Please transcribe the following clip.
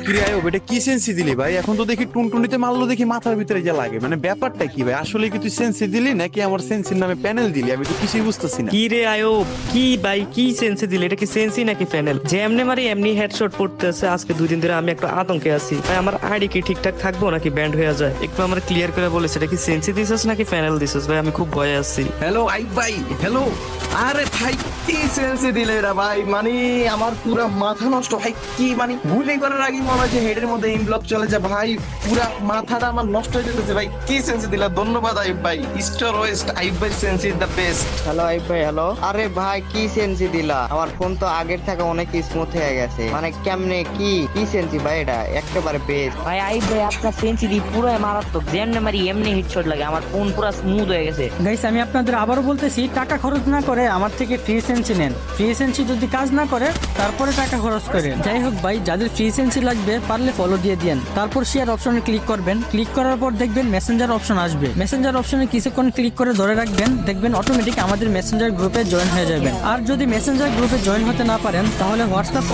কিরে আয়ব, এটা কি সেন্সি দিলি ভাই? এখন তো দেখি টুনটুনিতে মারলো দেখি মাথার ভিতরে যে লাগে, মানে ব্যাপারটা কি ভাই? আসলে কি তুই সেন্সি দিলি নাকি আমার সেন্সির নামে প্যানেল দিলি? আমি তো কিছুই বুঝতেছি না। কি রে আয়ব, কি ভাই, কি সেন্সে দিলে? এটা কি সেন্সি নাকি প্যানেল? যে এমনি মারি এমনি হেডশট পড়তেছে। আজকে 2 দিন ধরে আমি একটা আতঙ্কে আছি ভাই। আমার আইডি কি ঠিকঠাক থাকবো নাকি ব্যান্ড হয়ে যায়? একটু আমার ক্লিয়ার করে বলিস, এটা কি সেন্সি দিছিস নাকি প্যানেল দিছিস ভাই? আমি খুব ভয়ে আছি। হ্যালো আইব ভাই, হ্যালো। আরে ভাই, কি সেন্সে দিলে এরা ভাই? মানে আমার পুরা মাথা নষ্ট ভাই। কি মানে গুলি করার আগে মনে হচ্ছে হেডের মধ্যে ইনব্লক চলে যায় ভাই। পুরা মাথাটা আমার নষ্ট হয়ে যেতেছে ভাই। কি সেন্সে দিলা? ধন্যবাদ আইব ভাই। স্টার ওয়েস্ট আইব ভাই, sense is the best. Hello আইব ভাই, হ্যালো। আরে ভাই, কি সেন্সি দিলা? আমার ফোন তো আগের থেকে অনেক স্মুথ হয়ে গেছে। মানে কেমনে কি কি সেন্সি ভাই? এটা একেবারে বেস্ট। ভাই আইব ভাই, আপনার সেঞ্চুরি পুরো মারাত্মক। যেমনি মারি এমনি হেডশট লাগে। আমার ফোন পুরো স্মুথ হয়ে গেছে। গাইস, আমি আপনাদের আবারও বলতেছি, টাকা খরচ না করে আমার থেকে ফ্রি সেন্সি নেন। ফ্রি সেন্সি যদি কাজ না করে তারপরে টাকা খরচ করেন। যাই হোক ভাই, যাদের ফ্রি সেন্সি লাগবে পারলে ফলো দিয়ে দিন। তারপর শেয়ার অপশনে ক্লিক করবেন। ক্লিক করার পর দেখবেন মেসেঞ্জার অপশন আসবে। মেসেঞ্জার অপশনে কিছুক্ষণ ক্লিক করে ধরে রাখবেন, দেখবেন অটোমেটিক আমাদের মেসেঞ্জার গ্রুপে জয়েন হয়ে যাবেন। আর যদি মেসেঞ্জার গ্রুপে জয়েন হতে না পারেন তাহলে হোয়াটসঅ্যাপ ও